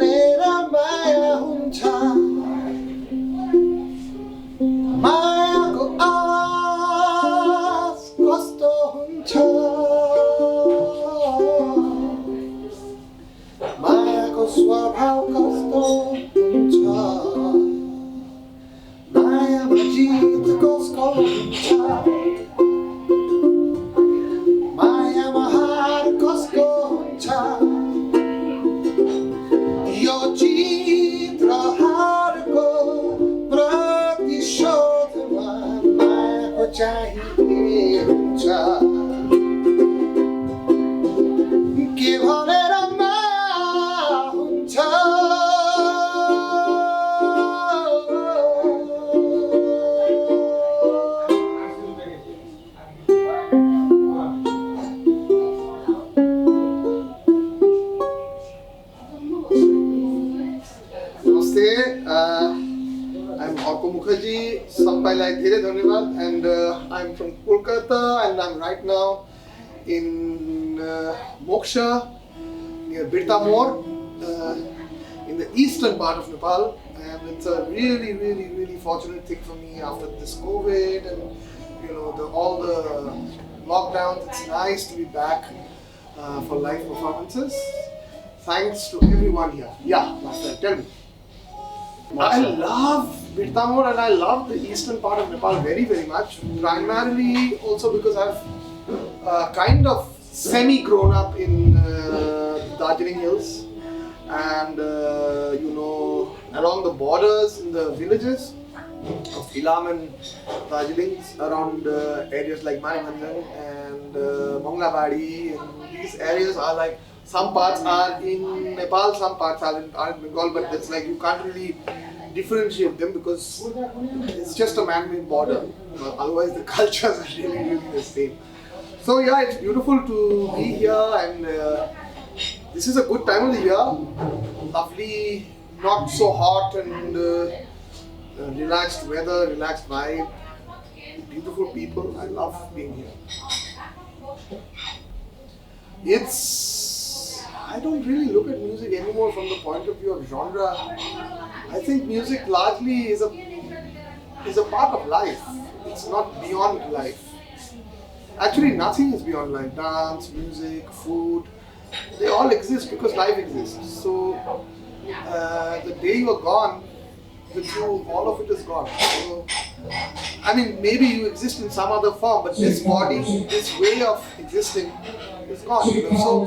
मेरा माया हुन्छ मायाको आवाज कस्तो हुन्छ मायाको स्वभाव कस्तो हुन्छ मायामा जित कसको हुन्छ मायामा हार कसको हुन्छ यो जित र हारको प्रतिशोधमा मायाको चाहिँ के हुन्छ के भनेर माया हुन्छ I'm ARKO Mukherjee, सबैलाई धेरै धन्यवाद and I'm from Kolkata and I'm right now in Mokshya near Birtamode in the eastern part of Nepal, and it's a really fortunate thing for me after this COVID and all the lockdowns. It's nice to be back for live performances. Thanks to everyone here. Yeah, Master, tell me. I love Birtamode and I love the eastern part of Nepal very much. Primarily also because I've kind of semi-grown up in Darjeeling Hills and along the borders in the villages of Ilam and Darjeeling around areas like Maimanjan and Monglabadi, and these areas are like, some parts are in Nepal, some parts are in Bengal, but it's like you can't really differentiate them because it's just a man-made border. Otherwise the cultures are really the same. So yeah, it's beautiful to be here, and this is a good time of the year. Lovely, not so hot, and relaxed weather, relaxed vibe. Beautiful people. I love being here. I don't really look at music anymore from the point of view of genre. I think music largely is a part of life. It's not beyond life. Actually, nothing is beyond life. Dance, music, food, they all exist because life exists. So, the day you are gone, all of it is gone. So, I mean, maybe you exist in some other form, but this body, this way of existing is gone. So,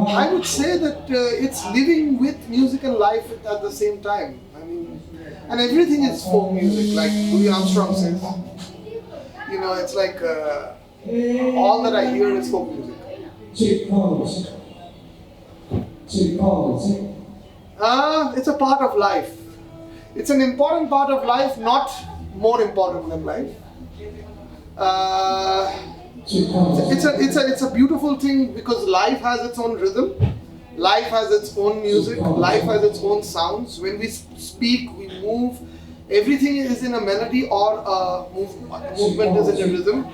I would say that it's living with music and life at the same time. I mean, and everything is folk music, like Louis Armstrong says. It's like all that I hear is folk music. It's a part of life. It's an important part of life, not more important than life. It's a beautiful thing because life has its own rhythm, life has its own music, life has its own sounds. When we speak, we move, everything is in a melody or a movement is in a rhythm.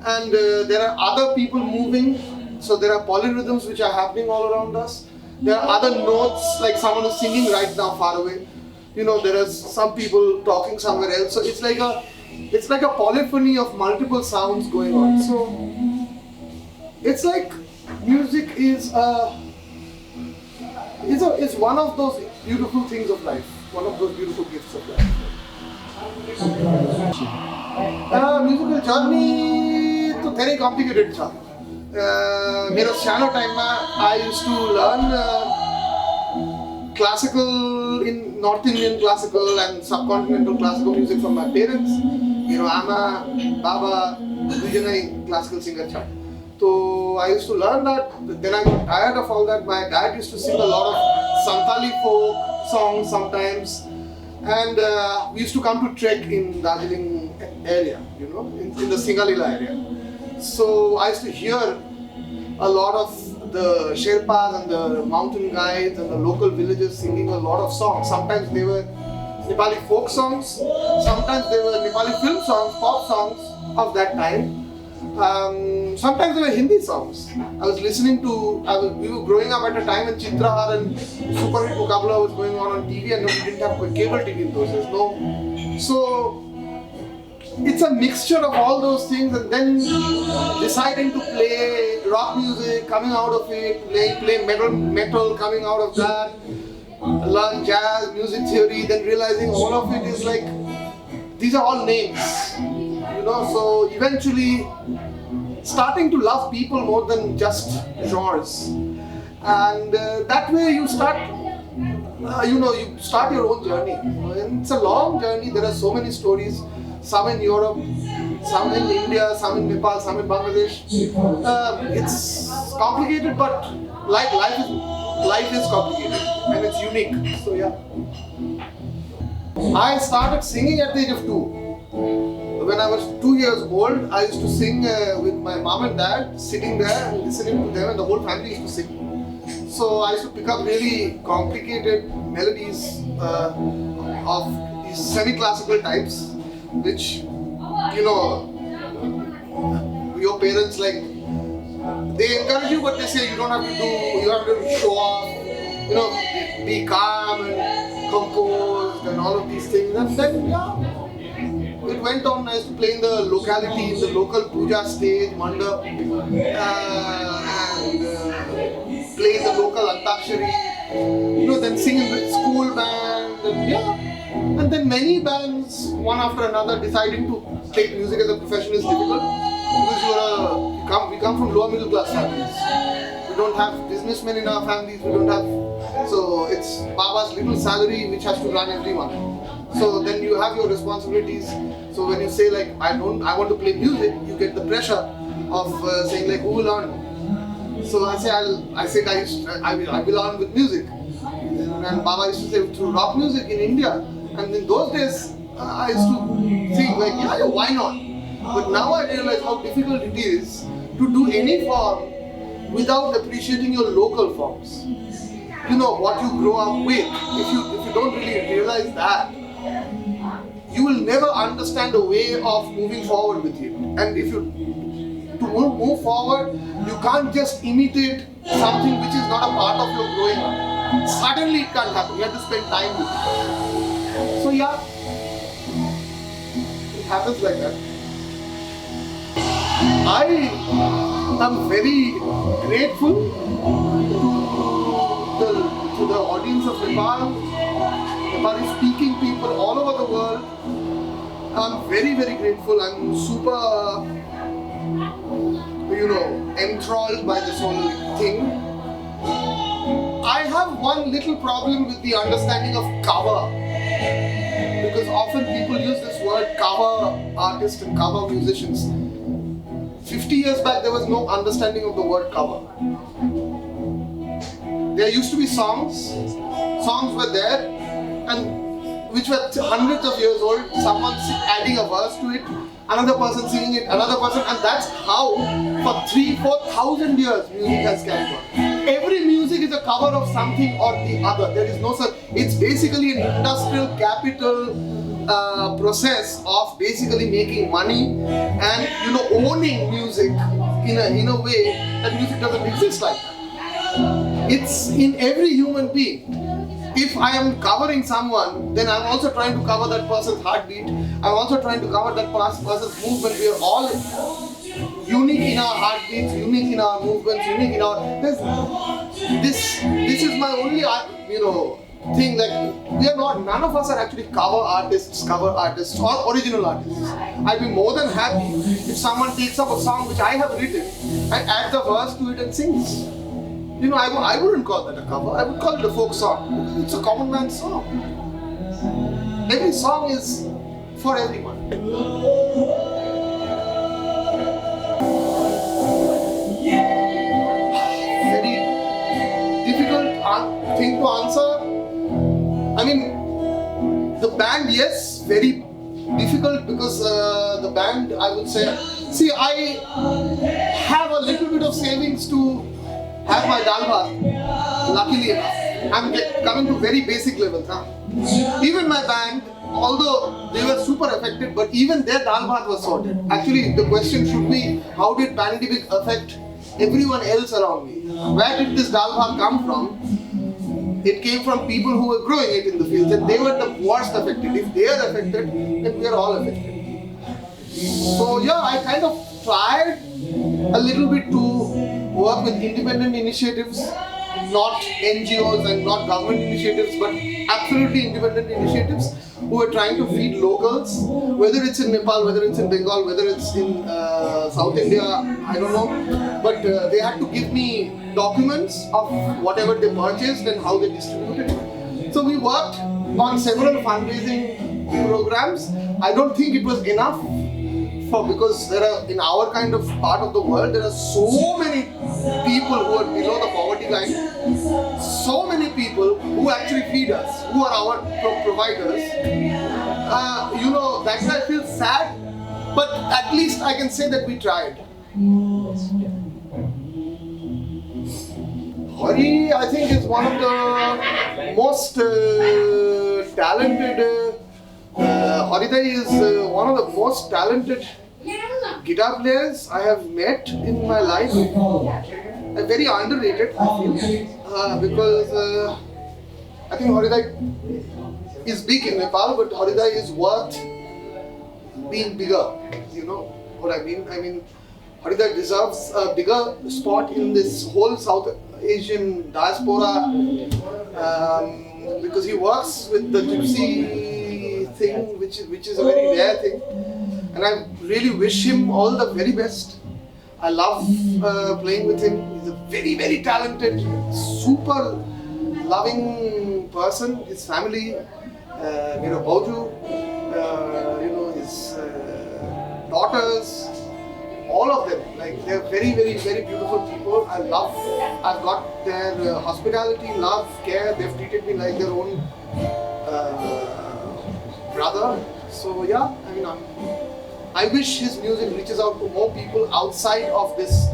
And there are other people moving, so there are polyrhythms which are happening all around us. There are other notes, like someone is singing right now far away. There are some people talking somewhere else. So it's like a polyphony of multiple sounds going on. So it's like music is one of those beautiful things of life, one of those beautiful gifts of life. Musical journey to very complicated. मेरो सानो टाइममा I used to learn classical in North Indian classical and subcontinental classical music from my parents. मेरो आमा बाबा दुईजनै classical singer छ. So I used to learn that. Then I got tired of all that. My dad used to sing a lot of Santali folk songs sometimes, and we used to come to trek in Darjeeling area, in the Singalila area. So I used to hear a lot of the Sherpas and the mountain guides and the local villagers singing a lot of songs. Sometimes they were Nepali folk songs, sometimes they were Nepali film songs, pop songs of that time. Sometimes they were Hindi songs. I was listening to, we were growing up at a time when Chitrahar and Super Hit Mukabla was going on TV, and we didn't have cable TV in those days. No. So it's a mixture of all those things, and then deciding to play rock music, coming out of it, play metal coming out of that, learn jazz, music theory, then realizing all of it is like, these are all names, you know. So eventually starting to love people more than just genres, and that way you start, you start your own journey. And it's a long journey. There are so many stories. Some in Europe, some in India, some in Nepal, some in Bangladesh. It's complicated, but life is complicated and it's unique. So yeah. I started singing at the age of 2. When I was 2 years old, I used to sing with my mom and dad, sitting there and listening to them, and the whole family used to sing. So I used to pick up really complicated melodies of these semi-classical types, which, your parents, like, they encourage you, but they say you don't have to do, you have to show off, be calm and composed and all of these things. And then, it went on. I used to play in the locality, in the local puja stage, mandap, and play in the local antakshari, then sing in the school band, and then many bands, one after another, deciding to take music as a profession is difficult, because we come from lower middle class families. We don't have businessmen in our families, so it's Baba's little salary which has to run everyone. So then you have your responsibilities. So when you say like, I want to play music, you get the pressure of saying like, who will earn? So I will earn with music. And Baba used to say through rock music in India. And in those days, I used to think like, yeah, why not? But now I realize how difficult it is to do any form without appreciating your local forms. What you grow up with. If you don't really realize that, you will never understand the way of moving forward with it. And to move forward, you can't just imitate something which is not a part of your growing up. Suddenly it can't happen. You have to spend time with it. So yeah, it happens like that. I am very grateful to the audience of Nepal, Nepali speaking people all over the world. I'm very, very grateful. I'm super, enthralled by this whole thing. I have one little problem with the understanding of cover, because often people use this word cover artist and cover musicians. 50 years back, there was no understanding of the word cover. There used to be songs were there, and which were hundreds of years old, someone adding a verse to it, another person singing it, another person, and that's how for 3,000-4,000 years music has carried on. Every music is a cover of something or the other. There is no such, it's basically an industrial capital process of basically making money and owning music in a way that music doesn't exist like that. It's in every human being. If I am covering someone, then I'm also trying to cover that person's heartbeat. I'm also trying to cover that person's movement. We are all unique in our heartbeats, unique in our movements, unique in our. This is my only thing. Like, we are not. None of us are actually cover artists or original artists. I'd be more than happy if someone takes up a song which I have written and adds a verse to it and sings. I wouldn't call that a cover. I would call it a folk song. It's a common man's song. Every song is for everyone. Very difficult thing to answer. I mean, the band, yes, very difficult, because the band, I would say, I have a little bit of savings to have my dal bhat, luckily enough. I'm coming to very basic levels. Even my band, although they were super affected, but even their dal bhat was sorted. Actually, the question should be, how did pandemic affect everyone else around me? Where did this dal bhat come from? It came from people who were growing it in the fields, and they were the worst affected. If they are affected, then we are all affected. So yeah, I kind of tried a little bit to work with independent initiatives, not NGOs and not government initiatives, but absolutely independent initiatives who are trying to feed locals, whether it's in Nepal, whether it's in Bengal, whether it's in South India, I don't know. But they had to give me documents of whatever they purchased and how they distributed it. So we worked on several fundraising programs. I don't think it was enough because there are, in our kind of part of the world, there are so many people who are below the poverty line, so many people who actually feed us, who are our providers. That's why I feel sad, but at least I can say that we tried. Hari, I think, is one of the most talented. Haridai is one of the most talented guitar players I have met in my life. Very underrated, I feel, because I think Haridai is big in Nepal, but Haridai is worth being bigger. You know what I mean? I mean, Haridai deserves a bigger spot in this whole South Asian diaspora because he works with the Gypsy thing, which is a very rare thing, and I really wish him all the very best. I love playing with him. He's a very, very talented, super loving person. His family, Bauju, his daughters, all of them, like, they're very, very, very beautiful people. I've got their hospitality, love, care. They've treated me like their own brother. So yeah, I mean, I wish his music reaches out to more people outside of this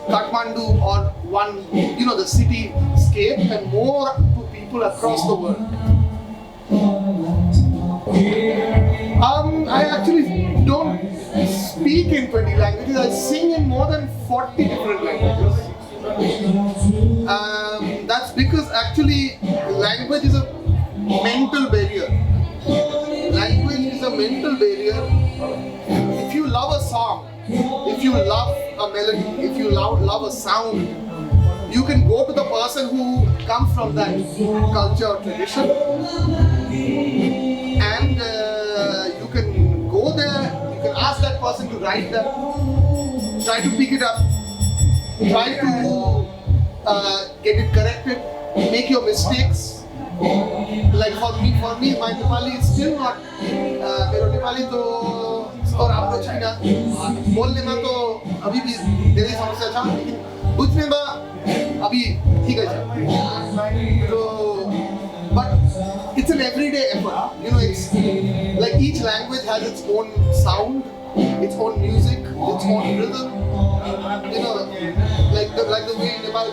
Kathmandu or the cityscape, and more to people across the world. I actually don't speak in 20 languages. I sing in more than 40 different languages. That's because actually language is a mental barrier. Language is a mental barrier. If you love a song, if you love a melody, if you love a sound, you can go to the person who comes from that culture or tradition, and you can go there, you can ask that person to write that, try to pick it up, try to get it corrected, make your mistakes. Like for me, my Nepali is still not. मेरो नेपाली तो राम्रो छैन. बोल्नेमा तो अभी भी धेरै समस्या छ, लेकिन बुझ्नेमा अभी ठिकै छ. So, but it's an everyday effort. It's like each language has its own sound, its own music, its own rhythm. Like the way in Nepal,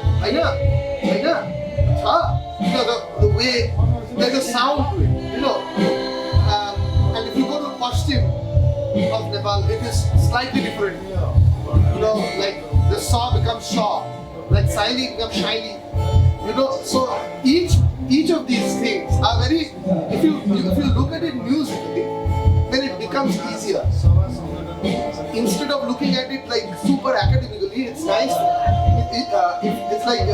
the way there's a sound to it, and if you go to Pashtim of Nepal, it is slightly different. Like the saw becomes shaw, like Saili becomes shiny. So each of these things are very. If you look at it musically, then it becomes easier. Instead of looking at it like super academically, it's nice. It's like.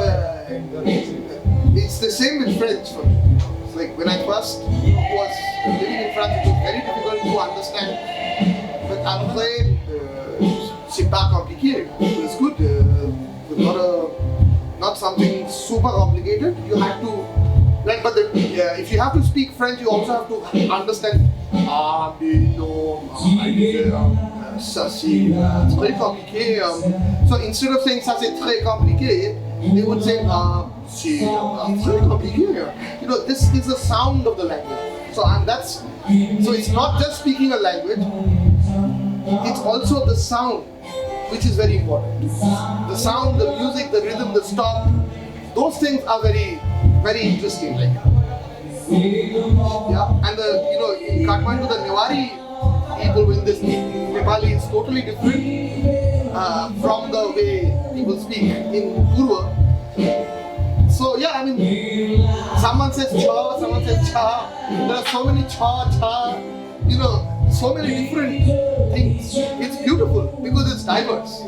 It's the same with French for me. It's like when I first was living in France, it was very difficult to understand. But après, c'est pas compliqué. It's good. Not something super complicated. You have to, if you have to speak French, you also have to understand. Ça c'est très compliqué. So instead of saying ça c'est très compliqué, they would say c'est très compliqué. This is the sound of the language. So it's not just speaking a language. It's also the sound, which is very important. The sound, the music, the rhythm, the stop. Those things are very, very interesting. Like Yeah, and in Kathmandu, the Newari people when they speak Nepali is totally different from the way people speak in Purva. So yeah, I mean, someone says cha, someone says cha. There are so many cha, so many different things. It's beautiful because it's diverse.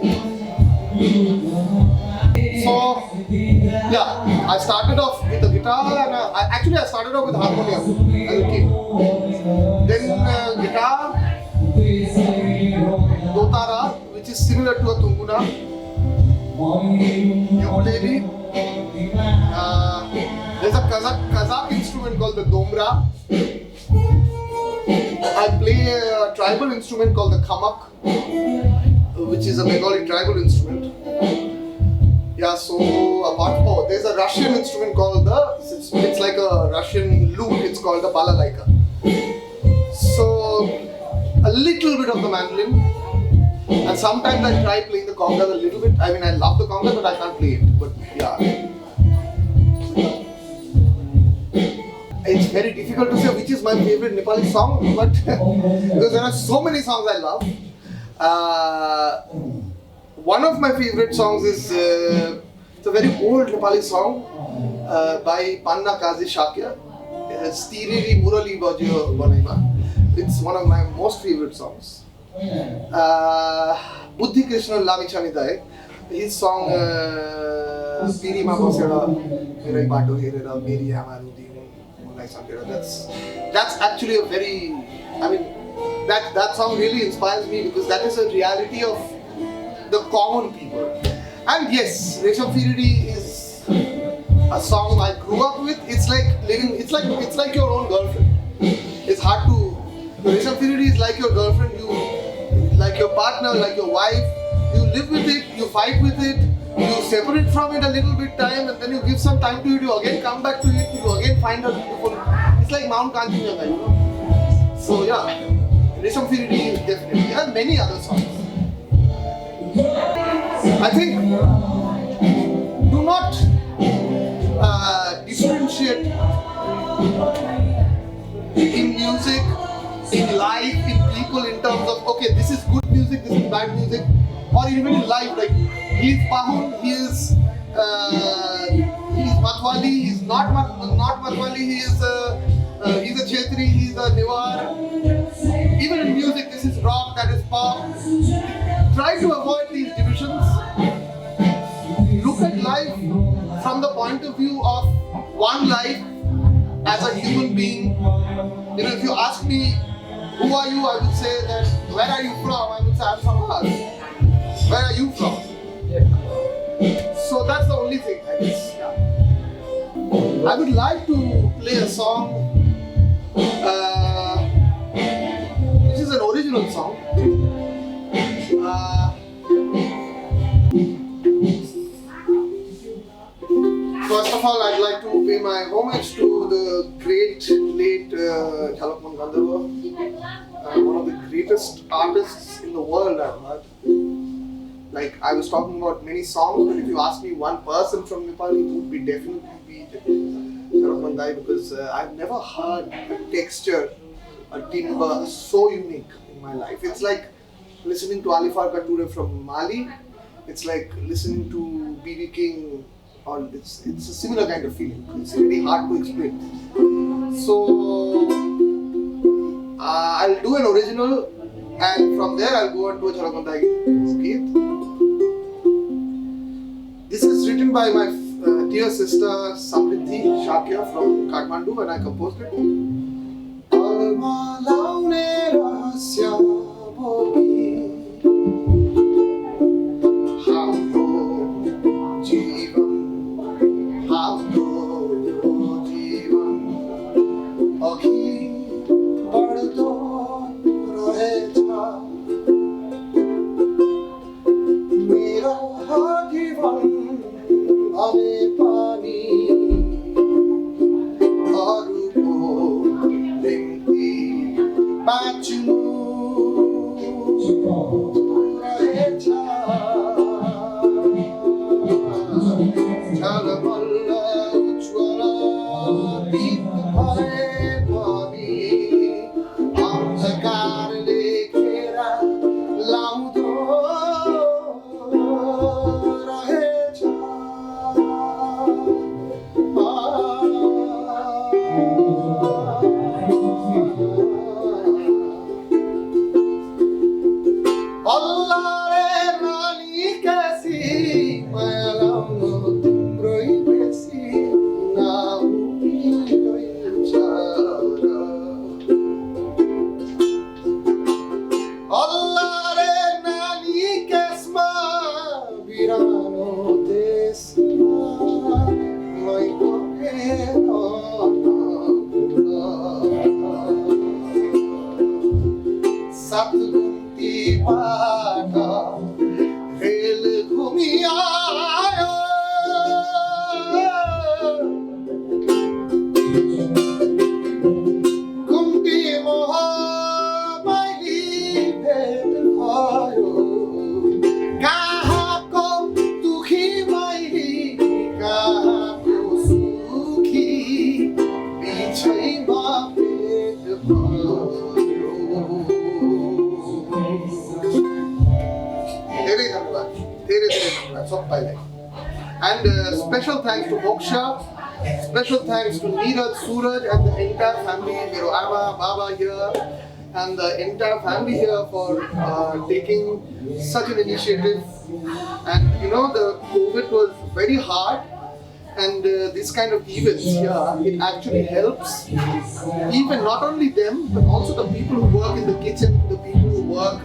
So yeah, I started off with the guitar and I started off with harmonium as a kid. Then guitar, dotara, which is similar to a tunguna, ukulele. There's a Kazakh instrument called the domra. I play a tribal instrument called the Kamak, which is a Bengali tribal instrument. Yeah, so there's a Russian instrument called it's like a Russian lute, it's called the balalaika. So, a little bit of the mandolin, and sometimes I try playing the congas a little bit. I mean, I love the congas, but I can't play it. But yeah. It's very difficult to say which is my favorite Nepali song, but because there are so many songs I love. One of my favorite songs is it's a very old Nepali song by Panna Kazi Shakya. Stiriri Murali Bajyo Banaima. It's one of my most favorite songs. Buddhi Krishna Lamichani Dai. His song Piri Ma Basera Merai Bato Herera Meri Amaru Di Munai Sankera. That's actually a very, I mean, that song really inspires me because that is a reality of the common people. And yes, Resham Firidi is a song I grew up with. It's like your own girlfriend. It's hard to. Resham Firidi is like your girlfriend, like your partner, like your wife. You live with it, you fight with it, you separate from it a little bit time, and then you give some time to it. You again come back to it. You again find her beautiful. It's like Mount Kanchenjunga, you know. So yeah, Resham Firidi is definitely, and many other songs. I think do not differentiate in music, in life, in people in terms of okay, this is good music, this is bad music, or even in life like he is Pahun, he is Matwali, he is not Matwali, he's a Chetri, he's a Newar. Even in music, this is rock, that is pop. Try to avoid these divisions. Look at life from the point of view of one life as a human being. You know, if you ask me, who are you? I would say that, where are you from? I would say, I'm from Earth. Where are you from? Yeah. So that's the only thing, I guess. Yeah. I would like to play a song which is an original song. First of all, I'd like to pay my homage to the great, late Jhapa Gandharva, one of the greatest artists in the world I've heard. Like, I was talking about many songs, but if you ask me one person from Nepal, it would definitely be Jhapa Gandharva, because I've never heard a texture, a timbre so unique in my life. It's like listening to Alifar Kature from Mali. It's like listening to B.B. King. Or it's a similar kind of feeling. It's really hard to explain. So I'll do an original, and from there I'll go on to a Jhapa Gandharva Geet. This is written by my dear sister Samriddhi Shakya from Kathmandu, and I composed it. Sampai Lai. And special thanks to Mokshya, special thanks to Neeraj, Suraj and the entire family, Mero Ama, Baba here, and the entire family here for taking such an initiative. And the COVID was very hard, and this kind of events here, it actually helps even not only them, but also the people who work in the kitchen, the people who work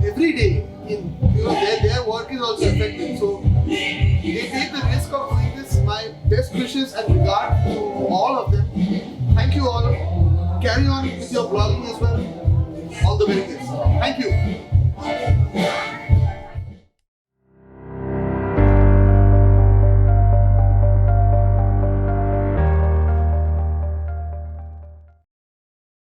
every day. Their work is also affected. So they take the risk of doing this. My best wishes and regard to all of them. Thank you all. Carry on with your blogging as well. All the very best. Thank you.